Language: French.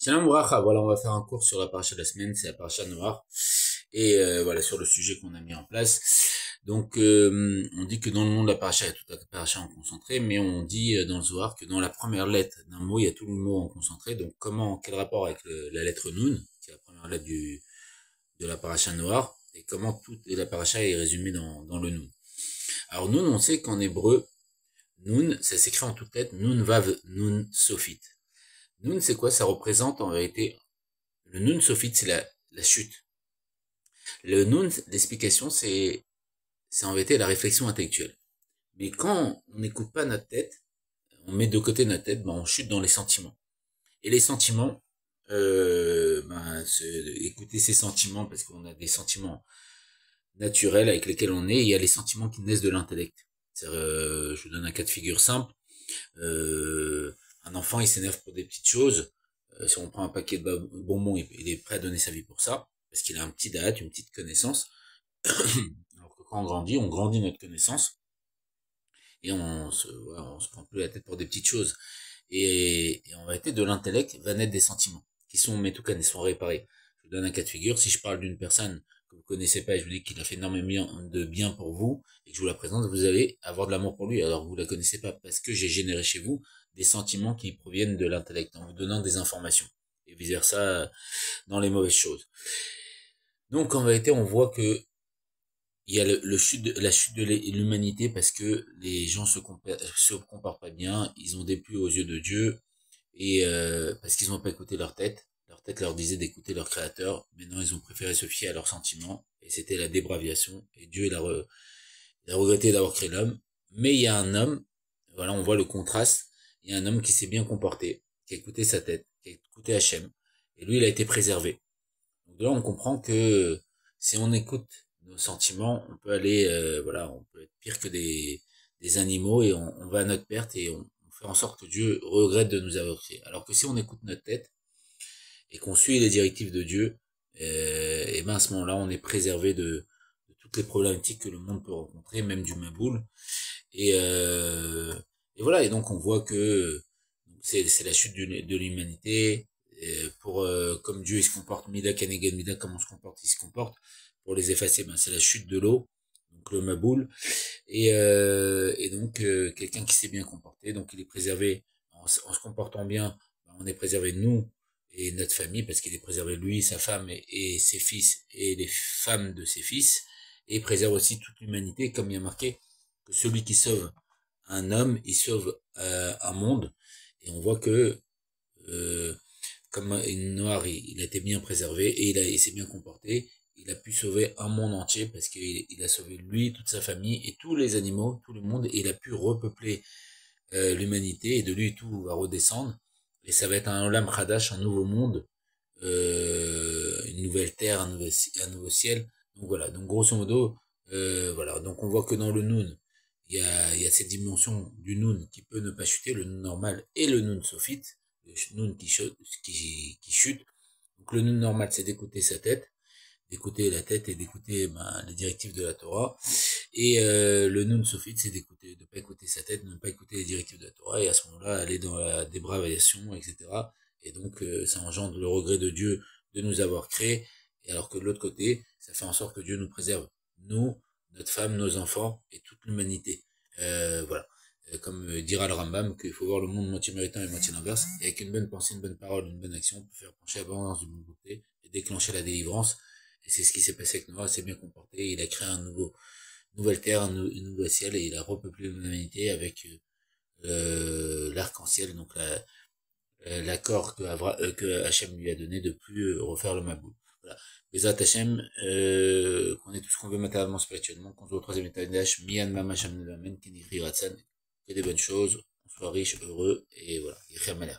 Shalom Bracha, voilà, on va faire un cours sur la paracha de la semaine, c'est la paracha Noach, et voilà, sur le sujet qu'on a mis en place. Donc, on dit que dans le nom de la paracha, il y a toute la paracha en concentré, mais on dit dans le Zohar que dans la première lettre d'un mot, il y a tout le mot en concentré. Donc, quel rapport avec la lettre Nun, qui est la première lettre de la paracha Noach, et comment toute la paracha est résumée dans le Nun. Alors, Nun, on sait qu'en hébreu, Nun, ça s'écrit en toutes lettres, Nun Vav Nun Sophit. Nun, c'est quoi? Ça représente en vérité, le Nun Sophit, c'est la chute. Le Nun, l'explication, c'est en vérité la réflexion intellectuelle. Mais quand on n'écoute pas notre tête, on met de côté notre tête, ben on chute dans les sentiments. Et les sentiments, écouter ces sentiments, parce qu'on a des sentiments naturels avec lesquels on est, et il y a les sentiments qui naissent de l'intellect. Je vous donne un cas de figure simple. Un enfant, il s'énerve pour des petites choses. Si on prend un paquet de bonbons, il est prêt à donner sa vie pour ça, parce qu'il a un petit date, une petite connaissance. Alors que quand on grandit notre connaissance, et on se prend plus la tête pour des petites choses. Et en vérité, de l'intellect va naître des sentiments, qui sont métoukanés, sont réparés. Je vous donne un cas de figure, si je parle d'une personne que vous connaissez pas et je vous dis qu'il a fait énormément de bien pour vous, et que je vous la présente, vous allez avoir de l'amour pour lui, alors que vous la connaissez pas, parce que j'ai généré chez vous des sentiments qui proviennent de l'intellect, en vous donnant des informations. Et vice versa, dans les mauvaises choses. Donc, en vérité, on voit que il y a la chute de l'humanité parce que les gens se comportent pas bien, ils ont déplu aux yeux de Dieu et parce qu'ils n'ont pas écouté leur tête. Leur tête leur disait d'écouter leur créateur. Maintenant, ils ont préféré se fier à leurs sentiments et c'était la débraviation. Et Dieu il a regretté d'avoir créé l'homme. Mais il y a un homme, voilà, on voit le contraste. Il y a un homme qui s'est bien comporté, qui a écouté sa tête, qui a écouté Hachem. Et lui, il a été préservé. Donc de là, on comprend que si on écoute nos sentiments, on peut aller, voilà, on peut être pire que des animaux et on va à notre perte et on fait en sorte que Dieu regrette de nous avoir créés. Alors que si on écoute notre tête et qu'on suit les directives de Dieu, et ben à ce moment-là, on est préservé de toutes les problématiques que le monde peut rencontrer, même du Maboul. Et, euh, et voilà, et donc on voit que c'est la chute de l'humanité. Pour comme Dieu il se comporte Mida Keneged Mida, comme on se comporte, il se comporte. Pour les effacer, ben c'est la chute de l'eau, donc le Maboul. Et donc quelqu'un qui s'est bien comporté, donc il est préservé en se comportant bien. Ben, on est préservé nous et notre famille parce qu'il est préservé lui, sa femme et ses fils et les femmes de ses fils. Et il préserve aussi toute l'humanité, comme il y a marqué que celui qui sauve un homme, il sauve un monde. Et on voit que euh, comme Noir, il a été bien préservé et il s'est bien comporté. Il a pu sauver un monde entier parce qu'il a sauvé lui, toute sa famille et tous les animaux, tout le monde. Et il a pu repeupler l'humanité et de lui tout va redescendre. Et ça va être un Olam Khadash, un nouveau monde, une nouvelle terre, un nouveau ciel. Donc voilà. Donc grosso modo, voilà. Donc on voit que dans le Noun, il y a cette dimension du Noun qui peut ne pas chuter, le Noun normal et le Noun Sophite, le Noun qui chute. Donc le Noun normal, c'est d'écouter sa tête, d'écouter la tête et d'écouter les directives de la Torah. Et le Noun Sophite, c'est de pas écouter sa tête, de ne pas écouter les directives de la Torah, et à ce moment-là, aller dans la dépravation, etc. Et donc, ça engendre le regret de Dieu de nous avoir créés, et alors que de l'autre côté, ça fait en sorte que Dieu nous préserve, nous, notre femme, nos enfants, et toute l'humanité. Voilà. Comme dira le Rambam, qu'il faut voir le monde moitié méritant et moitié l'inverse, et avec une bonne pensée, une bonne parole, une bonne action, on peut faire pencher l'abondance du bon côté, et déclencher la délivrance. Et c'est ce qui s'est passé avec Noah, s'est bien comporté, il a créé nouvelle terre, un nouveau ciel, et il a repeuplé l'humanité avec l'arc-en-ciel, donc l'accord que Hachem lui a donné de plus refaire le Maboul. Voilà. Bezat Hachem, qu'on ait tout ce qu'on veut matériellement, spirituellement, qu'on soit au troisième étage d'H, Miyan Mama Shem Nevamen, Keniri Ratsan, que des bonnes choses, on soit riche, heureux, et voilà, Yichem Malher.